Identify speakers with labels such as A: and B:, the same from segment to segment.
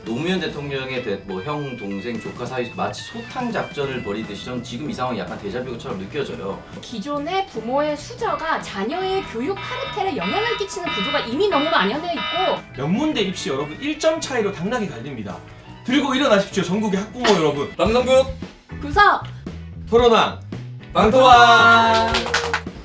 A: 노무현 대통령의 뭐 형, 동생, 조카 사이 마치 소탕 작전을 벌이듯이 전 지금 이 상황이 약간 데자뷰처럼 느껴져요.
B: 기존의 부모의 수저가 자녀의 교육 카르텔에 영향을 끼치는 구조가 이미 너무 만연되어 있고
C: 명문대 입시 여러분 1점 차이로 당락이 갈립니다. 들고 일어나십시오 전국의 학부모 여러분.
A: 방송국
B: 구석!
C: 토론왕 방토왕.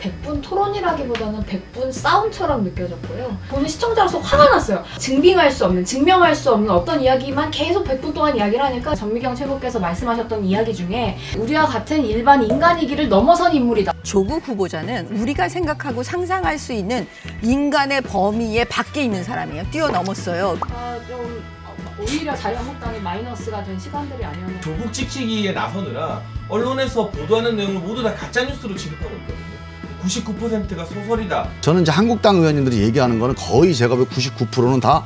D: 100분 토론이라기보다는 100분 싸움처럼 느껴졌고요. 보는 시청자로서 화가 났어요. 증명할 수 없는 어떤 이야기만 계속 100분 동안 이야기를 하니까 전미경 최고께서 말씀하셨던 이야기 중에 우리와 같은 일반 인간이기를 넘어선 인물이다.
E: 조국 후보자는 우리가 생각하고 상상할 수 있는 인간의 범위에 밖에 있는 사람이에요. 뛰어넘었어요.
B: 좀 오히려 자유한국당이 마이너스가 된 시간들이 아니었나.
C: 조국 찍히기에 나서느라 언론에서 보도하는 내용을 모두 다 가짜뉴스로 취급하고 있거든요. 99%가 소설이다.
F: 저는 이제 한국당 의원님들이 얘기하는 거는 거의 제가 볼 99%는 다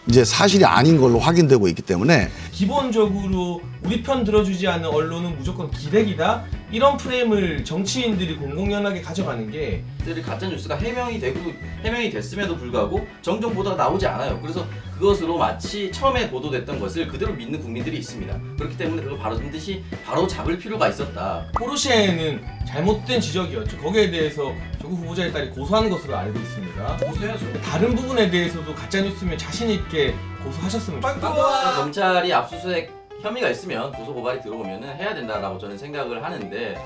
F: 이제 사실이 아닌 걸로 확인되고 있기 때문에
C: 기본적으로 우리 편 들어주지 않는 언론은 무조건 기레기다? 이런 프레임을 정치인들이 공공연하게 가져가는 게
A: 가짜 뉴스가 해명이 됐음에도 불구하고 정정 보도가 나오지 않아요. 그래서 그것으로 마치 처음에 보도됐던 것을 그대로 믿는 국민들이 있습니다. 그렇기 때문에 그걸 바로 듯이 바로 잡을 필요가 있었다.
C: 포르쉐는 잘못된 지적이었죠. 거기에 대해서 조국 후보자의 딸이 고소한 것으로 알고 있습니다.
A: 고소해야죠.
C: 다른 부분에 대해서도 가짜뉴스면 자신 있게 고소하셨으면 좋겠다.
A: 검찰이 압수수색 혐의가 있으면 고소고발이 들어오면 해야 된다라고 저는 생각을 하는데,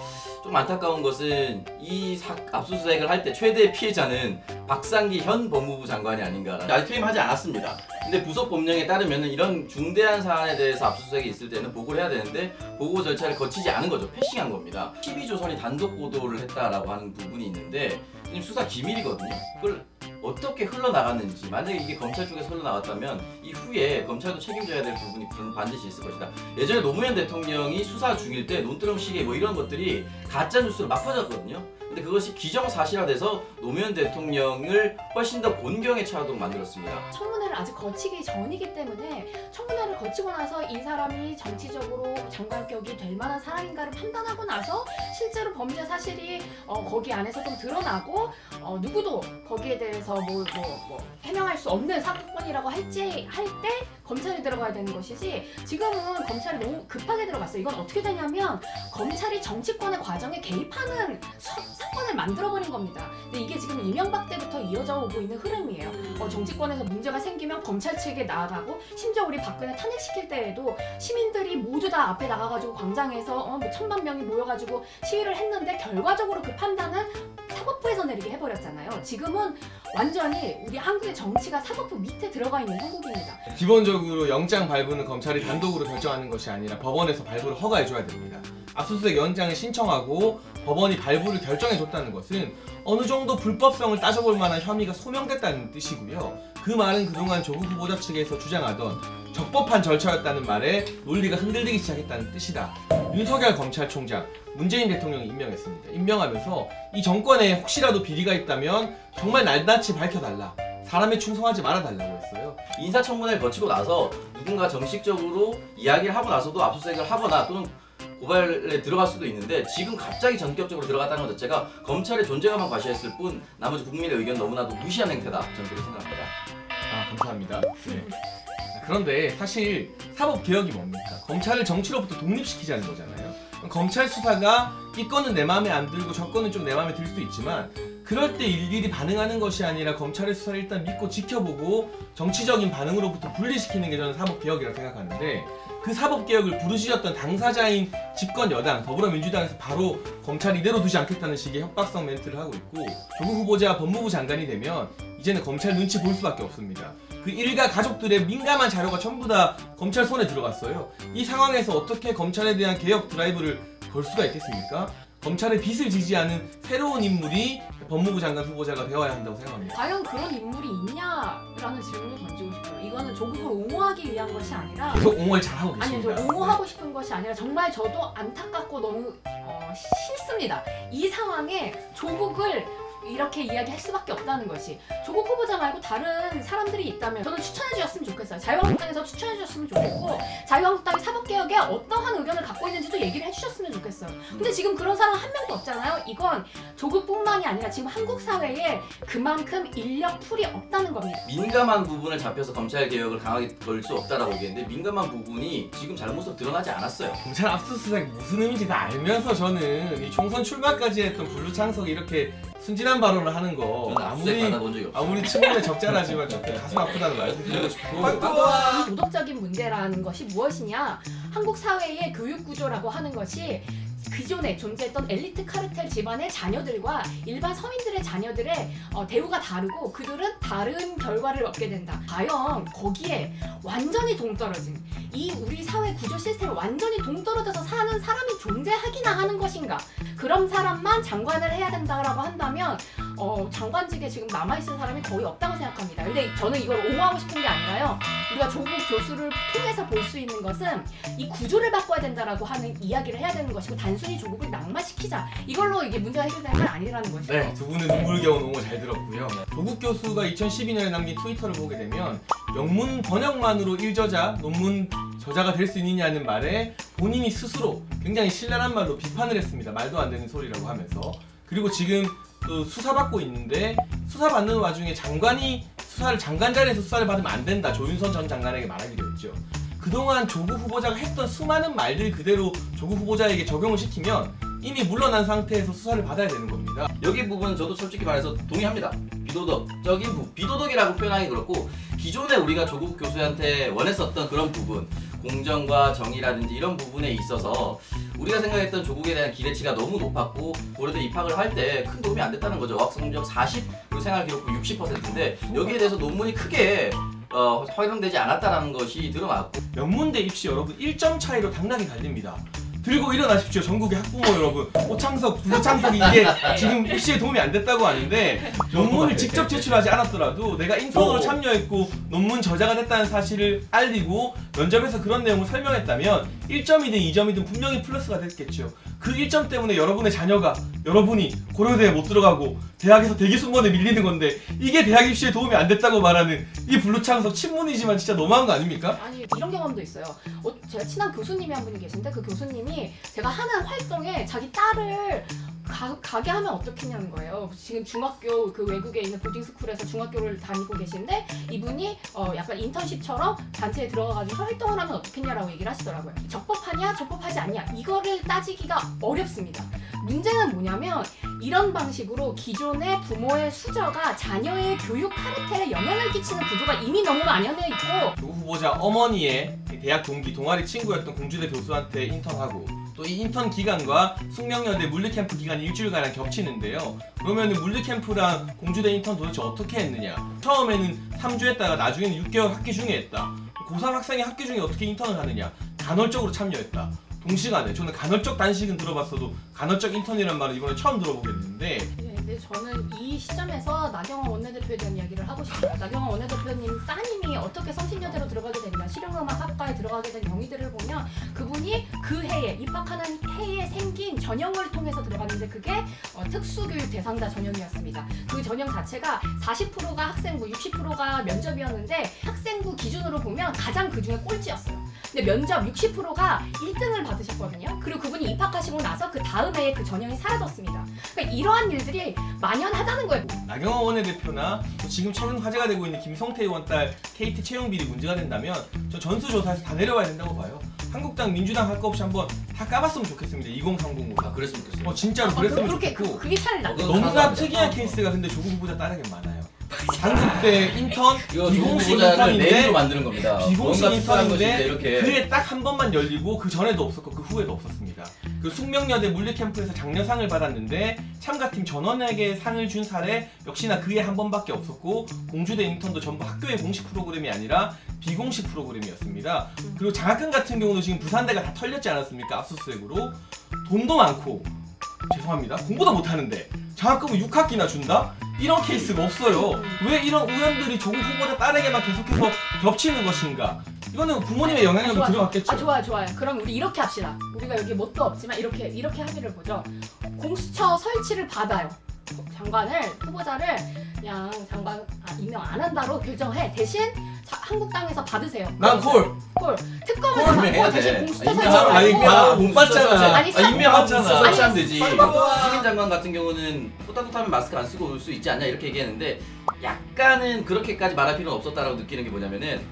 A: 좀 안타까운 것은 이 압수수색을 할 때 최대의 피해자는 박상기 현 법무부 장관이 아닌가라는, 아직 퇴임하지 않았습니다. 근데 부속 법령에 따르면 이런 중대한 사안에 대해서 압수수색이 있을 때는 보고를 해야 되는데 보고 절차를 거치지 않은 거죠. 패싱한 겁니다. TV조선이 단독 보도를 했다라고 하는 부분이 있는데 지금 수사 기밀이거든요. 그걸 어떻게 흘러나갔는지, 만약에 이게 검찰 쪽에서 흘러나갔다면 이후에 검찰도 책임져야 될 부분이 반드시 있을 것이다. 예전에 노무현 대통령이 수사 중일 때 논두렁시계 뭐 이런 것들이 가짜뉴스로 막 퍼졌거든요. 근데 그것이 기정사실화돼서 노무현 대통령을 훨씬 더 곤경에 처하도록 만들었습니다.
B: 청문회를 아직 거치기 전이기 때문에 청문회를 거치고 나서 이 사람이 정치적으로 장관격이 될 만한 사람인가를 판단하고 나서 실제로 범죄 사실이 거기 안에서 좀 드러나고 누구도 거기에 대해서 뭐 해명할 수 없는 사건이라고 할 때 검찰이 들어가야 되는 것이지, 지금은 검찰이 너무 급하게 들어갔어요. 이건 어떻게 되냐면 검찰이 정치권의 과정에 개입하는 사건을 만들어버린 겁니다. 근데 이게 지금 이명박 때부터 이어져 오고 있는 흐름이에요. 정치권에서 문제가 생기면 검찰 측에 나아가고, 심지어 우리 박근혜 탄핵시킬 때에도 시민들이 모두 다 앞에 나가가지고 광장에서 뭐 1000만 명이 모여가지고 시위를 했는데 결과적으로 그 판단은 사법부에서 내리게 해버렸잖아요. 지금은 완전히 우리 한국의 정치가 사법부 밑에 들어가 있는 형국입니다.
C: 기본적으로 영장 발부는 검찰이 단독으로 결정하는 것이 아니라 법원에서 발부를 허가해줘야 됩니다. 압수수색 영장을 신청하고 법원이 발부를 결정해줬다는 것은 어느 정도 불법성을 따져볼 만한 혐의가 소명됐다는 뜻이고요. 그 말은 그동안 조국 후보자 측에서 주장하던 적법한 절차였다는 말에 논리가 흔들리기 시작했다는 뜻이다. 윤석열 검찰총장, 문재인 대통령이 임명했습니다. 임명하면서 이 정권에 혹시라도 비리가 있다면 정말 낱낱이 밝혀달라, 사람에 충성하지 말아달라고 했어요.
A: 인사청문회를 거치고 나서 누군가 정식적으로 이야기를 하고 나서도 압수수색을 하거나 또는 고발에 들어갈 수도 있는데, 지금 갑자기 전격적으로 들어갔다는 것 자체가 검찰의 존재감만 과시했을 뿐 나머지 국민의 의견 너무나도 무시한 행태다, 저는 그렇게 생각합니다.
C: 감사합니다. 네. 그런데 사실 사법개혁이 뭡니까? 검찰을 정치로부터 독립시키자는 거잖아요. 검찰 수사가 이 건은 내 마음에 안 들고 저 건은 좀 내 마음에 들 수도 있지만, 그럴 때 일일이 반응하는 것이 아니라 검찰의 수사를 일단 믿고 지켜보고 정치적인 반응으로부터 분리시키는 게 저는 사법개혁이라고 생각하는데, 그 사법개혁을 부르짖었던 당사자인 집권 여당 더불어민주당에서 바로 검찰 이대로 두지 않겠다는 식의 협박성 멘트를 하고 있고, 조국 후보자 법무부 장관이 되면 이제는 검찰 눈치 볼 수밖에 없습니다. 그 일가 가족들의 민감한 자료가 전부 다 검찰 손에 들어갔어요. 이 상황에서 어떻게 검찰에 대한 개혁 드라이브를 걸 수가 있겠습니까? 검찰의 빚을 지지하는 새로운 인물이 법무부 장관 후보자가 되어야 한다고 생각합니다.
B: 과연 그런 인물이 있냐라는 질문을 던지고 싶어요. 이거는 조국을 옹호하기 위한 것이 아니라,
C: 계속 옹호를 잘하고 계십니다.
B: 아니요, 옹호하고 싶은 것이 아니라 정말 저도 안타깝고 너무 싫습니다. 이 상황에 조국을 이렇게 이야기할 수밖에 없다는 것이 조국 후보자 말고 다른 사람들이 있다면 저는 추천해 주셨으면 좋겠어요. 자유한국당에서 추천해 주셨으면 좋겠고 자유한국당이 사법개혁에 어떠한 의견을 갖고 있는지도 얘기를 해주셨으면 좋겠어요. 근데 지금 그런 사람 한 명도 없잖아요. 이건 조국뿐만이 아니라 지금 한국 사회에 그만큼 인력 풀이 없다는 겁니다.
A: 민감한 부분을 잡혀서 검찰 개혁을 강하게 걸 수 없다라고 얘기했는데 민감한 부분이 지금 잘못으로 드러나지 않았어요.
C: 검찰 압수수색이 무슨 의미인지 다 알면서 저는 이 총선 출마까지 했던 블루창석이 이렇게 순진한 발언을 하는 거
A: 저는 압수수색 받아본 적이 없어요.
C: 아무리 친분에 적절하지만 좀 가슴 아프다는 말씀드리고 싶고
B: 이 도덕적인 문제라는 것이 무엇이냐? 한국 사회의 교육 구조라고 하는 것이 기존에 존재했던 엘리트 카르텔 집안의 자녀들과 일반 서민들의 자녀들의 대우가 다르고 그들은 다른 결과를 얻게 된다. 과연 거기에 완전히 동떨어진 이 우리 사회 구조 시스템에 완전히 동떨어져서 사는 사람이 존재하기나 하는 것인가? 그런 사람만 장관을 해야 된다라고 한다면 장관직에 지금 남아있을 사람이 거의 없다고 생각합니다. 근데 저는 이걸 옹호하고 싶은 게 아니라요. 우리가 조국 교수를 통해서 볼 수 있는 것은 이 구조를 바꿔야 된다라고 하는 이야기를 해야 되는 것이고 단순히 조국을 낙마시키자 이걸로 이게 문제가 해결될 건 아니라는 것이죠.
C: 네, 두 분은 눈물겨운 옹호 잘 들었고요. 조국 교수가 2012년에 남긴 트위터를 보게 되면 영문 번역만으로 일저자, 논문 저자가 될 수 있느냐는 말에 본인이 스스로 굉장히 신랄한 말로 비판을 했습니다. 말도 안 되는 소리라고 하면서. 그리고 지금 또 수사받고 있는데 수사받는 와중에 장관이 장관 자리에서 수사를 받으면 안 된다. 조윤선 전 장관에게 말하기로 했죠. 그동안 조국 후보자가 했던 수많은 말들 그대로 조국 후보자에게 적용을 시키면 이미 물러난 상태에서 수사를 받아야 되는 겁니다.
A: 여기 부분은 저도 솔직히 말해서 동의합니다. 비도덕적인 비도덕이라고 표현하기 그렇고 기존에 우리가 조국 교수한테 원했었던 그런 부분 공정과 정의라든지 이런 부분에 있어서 우리가 생각했던 조국에 대한 기대치가 너무 높았고 고려대 입학을 할 때 큰 도움이 안 됐다는 거죠. 어학 성적 40 그리고 생활 기록부 60%인데 여기에 대해서 논문이 크게 활용되지 않았다는 것이 드러났고
C: 명문대 입시 여러분 1점 차이로 당락이 갈립니다. 들고 일어나십시오. 전국의 학부모 여러분. 오창석, 부창석이 이게 지금 입시에 도움이 안 됐다고 하는데 논문을 직접 제출하지 않았더라도 내가 인턴으로 참여했고 논문 저자가 됐다는 사실을 알리고 면접에서 그런 내용을 설명했다면 1점이든 2점이든 분명히 플러스가 됐겠죠. 그 1점 때문에 여러분의 자녀가 여러분이 고려대에 못 들어가고 대학에서 대기 순번에 밀리는 건데 이게 대학 입시에 도움이 안 됐다고 말하는 이 블루창석 친문이지만 진짜 너무한 거 아닙니까?
B: 아니 이런 경험도 있어요. 제가 친한 교수님이 한 분이 계신데 그 교수님이 제가 하는 활동에 자기 딸을 가게 하면 어떻겠냐는 거예요. 지금 중학교 그 외국에 있는 보딩스쿨에서 중학교를 다니고 계신데 이분이 약간 인턴십처럼 단체에 들어가가지고 활동을 하면 어떻겠냐라고 얘기를 하시더라고요. 적법하냐 적법하지 않냐 이거를 따지기가 어렵습니다. 문제는 뭐냐면 이런 방식으로 기존의 부모의 수저가 자녀의 교육 카르텔에 영향을 끼치는 구조가 이미 너무 만연해 있고
C: 조국 후보자 어머니의 대학 동기 동아리 친구였던 공주대 교수한테 인턴하고 또 이 인턴 기간과 숙명여대 물리캠프 기간이 일주일간 겹치는데요. 그러면 물리캠프랑 공주대 인턴 도대체 어떻게 했느냐? 처음에는 3주 했다가 나중에는 6개월 학기 중에 했다. 고3 학생이 학기 중에 어떻게 인턴을 하느냐? 간헐적으로 참여했다. 동시간에 저는 간헐적 단식은 들어봤어도 간헐적 인턴이라는 말을 이번에 처음 들어보게 됐는데
B: 근데 저는 이 시점에서 나경원 원내대표에 대한 이야기를 하고 싶어요. 나경원 원내대표님 따님이 어떻게 성신여대로 들어가게 됐냐 실용음악학과에 들어가게 된 경위들을 보면 그분이 그 해에 입학하는 해에 생긴 전형을 통해서 들어갔는데 그게 특수교육 대상자 전형이었습니다. 그 전형 자체가 40%가 학생부 60%가 면접이었는데 학생부 기준으로 보면 가장 그 중에 꼴찌였어요. 근데 면접 60%가 1등을 받으셨거든요. 그리고 그분이 입학하시고 나서 그 다음 해에 그 전형이 사라졌습니다. 그러니까 이러한 일들이 만연하다는 거예요.
C: 나경원 원내대표나 지금 최근 화제가 되고 있는 김성태 의원 딸 KT 채용 비리 문제가 된다면 저 전수조사에서 다 내려와야 된다고 봐요. 한국당 민주당 할 거 없이 한번 다 까봤으면 좋겠습니다. 2030으로.
A: 그랬으면 좋겠어요.
C: 진짜로 그랬으면
B: 그렇게
C: 좋겠고
B: 그게 차라리 낫죠.
C: 너무나 특이한 케이스가 근데 조국 후보자 딸에게 많아요. 한국대 인턴
A: 이거
C: 비공식
A: 후보자를 내일로
C: 인턴인데
A: 만드는 겁니다.
C: 비공식
A: 뭔가 특별한 것인데
C: 인턴인데
A: 이렇게
C: 그해 딱 한 번만 열리고 그 전에도 없었고 그 후에도 없었습니다. 그 숙명여대 물리캠프에서 장려상을 받았는데 참가팀 전원에게 상을 준 사례 역시나 그해 한 번밖에 없었고 공주대 인턴도 전부 학교의 공식 프로그램이 아니라 비공식 프로그램이었습니다. 그리고 장학금 같은 경우도 지금 부산대가 다 털렸지 않았습니까? 압수수색으로 돈도 많고 죄송합니다. 공부도 못하는데 장학금을 6학기나 준다? 이런 케이스가 없어요. 왜 이런 우연들이 조국 후보자 딸에게만 계속해서 겹치는 것인가? 이거는 부모님의 영향력도 들어갔겠죠.
B: 좋아요. 그럼 우리 이렇게 합시다. 우리가 여기 뭣도 없지만 이렇게 합의를 보죠. 공수처 설치를 받아요. 장관을 후보자를 그냥 장관 임명 안 한다로 결정해. 대신 한국당에서 받으세요.
C: 난 콜.
B: 콜. 특검을
A: 콜을
B: 받고
A: 해야 돼.
B: 대신 공수처
A: 인명
B: 설치
C: 아니,
B: 말고.
C: 야, 못 받잖아.
B: 아니,
A: 임명하고
C: 받잖아.
A: 설치하면 되지.
B: 아니,
A: 유시민 장관 같은 경우는 호딱호딱하면 마스크 안 쓰고 올 수 있지 않냐 이렇게 얘기했는데 약간은 그렇게까지 말할 필요는 없었다라고 느끼는 게 뭐냐면은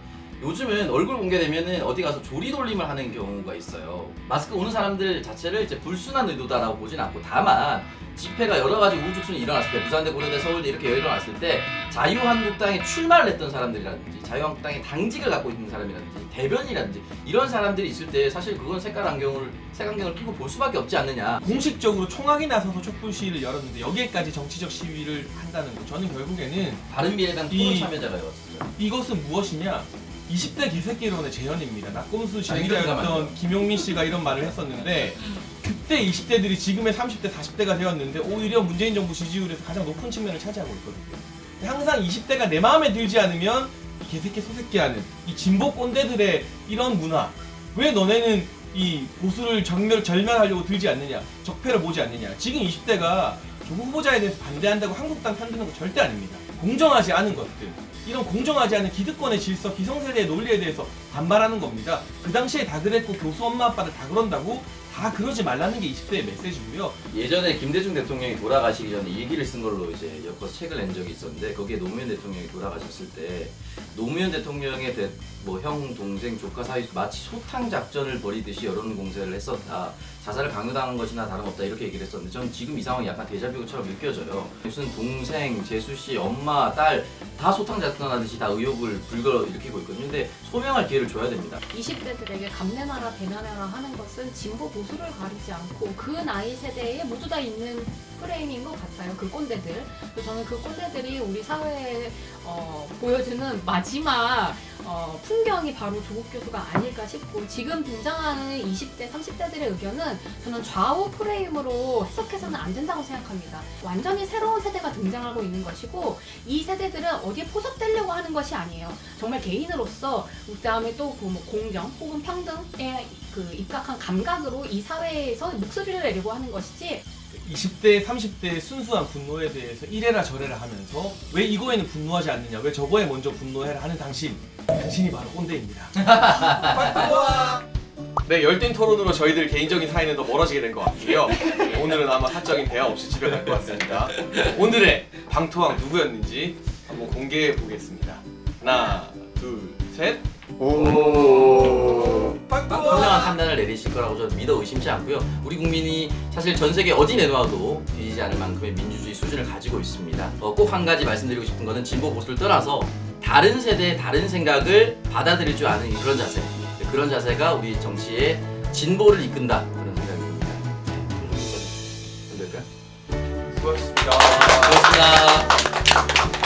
A: 요즘은 얼굴 공개되면은 어디 가서 조리돌림을 하는 경우가 있어요. 마스크 오는 사람들 자체를 이제 불순한 의도다라고 보진 않고 다만 집회가 여러 가지 우후죽순이 일어났을 때 부산대, 고려대, 서울대 이렇게 일어났을 때 자유한국당에 출마를 했던 사람들이라든지 자유한국당에 당직을 갖고 있는 사람이라든지 대변이라든지 이런 사람들이 있을 때 사실 그건 색안경을 끼고 볼 수밖에 없지 않느냐.
C: 공식적으로 총학이 나서서 촛불 시위를 열었는데 여기에까지 정치적 시위를 한다는 거 저는 결국에는
A: 바른미래당 토론 참여자가 였어요.
C: 이것은 무엇이냐? 20대 개새끼론의 재현입니다. 낙곰수
A: 이렇게 가면
C: 지휘자였던 김용민 씨가 이런 말을 했었는데 그때 20대들이 지금의 30대, 40대가 되었는데 오히려 문재인 정부 지지율에서 가장 높은 측면을 차지하고 있거든요. 항상 20대가 내 마음에 들지 않으면 이 개새끼 소새끼하는 이 진보 꼰대들의 이런 문화, 왜 너네는 이 보수를 절멸하려고 들지 않느냐, 적폐를 보지 않느냐. 지금 20대가 조국 후보자에 대해서 반대한다고 한국당 편드는 거 절대 아닙니다. 공정하지 않은 것들, 이런 공정하지 않은 기득권의 질서, 기성세대의 논리에 대해서 반발하는 겁니다. 그 당시에 다 그랬고 교수 엄마 아빠를 다 그런다고 다 그러지 말라는 게 20대의 메시지고요.
A: 예전에 김대중 대통령이 돌아가시기 전에 일기를 쓴 걸로 이제 엮어서 책을 낸 적이 있었는데 거기에 노무현 대통령이 돌아가셨을 때 노무현 대통령의 형, 동생, 조카 사이 마치 소탕 작전을 벌이듯이 여론 공세를 했었다. 자살을 강요당한 것이나 다름없다 이렇게 얘기를 했었는데 저는 지금 이 상황이 약간 데자뷰처럼 느껴져요. 무슨 동생, 재수 씨, 엄마, 딸 다 소탕 작전하듯이 다 의혹을 불러일으키고 있거든요. 근데 소명할 기회를 줘야 됩니다.
B: 20대들에게 감내나라 대면해라 하는 것은 진보 보수를 가리지 않고 그 나이 세대에 모두 다 있는 프레임인 것 같아요. 그 꼰대들. 그래서 저는 그 꼰대들이 우리 사회에 보여주는 마지막 풍경이 바로 조국 교수가 아닐까 싶고 지금 등장하는 20대, 30대들의 의견은 저는 좌우 프레임으로 해석해서는 안 된다고 생각합니다. 완전히 새로운 세대가 등장하고 있는 것이고 이 세대들은 어디에 포섭되려고 하는 것이 아니에요. 정말 개인으로서 그다음에 또 그 뭐 공정 혹은 평등에 그 입각한 감각으로 이 사회에서 목소리를 내려고 하는 것이지
C: 20대, 30대의 순수한 분노에 대해서 이래라 저래라 하면서 왜 이거에는 분노하지 않느냐, 왜 저거에 먼저 분노해라 하는 당신이 바로 꼰대입니다. 네, 열띤 토론으로 저희들 개인적인 사이는 더 멀어지게 된 것 같고요. 오늘은 아마 사적인 대화 없이 집에 갈 것 같습니다. 오늘의 방토왕 누구였는지 한번 공개해 보겠습니다. 하나, 둘, 셋.
A: 현명한 판단을 내리실 거라고 저는 믿어 의심치 않고요. 우리 국민이 사실 전 세계 어디 내놓아도 뒤지지 않을 만큼의 민주주의 수준을 가지고 있습니다. 꼭 한 가지 말씀드리고 싶은 거는 진보 보수를 떠나서 다른 세대의 다른 생각을 받아들일 줄 아는 그런 자세. 그런 자세가 우리 정치의 진보를 이끈다 그런 생각이 듭니다. 네, 될까요?
C: 수고하셨습니다.
A: 고맙습니다.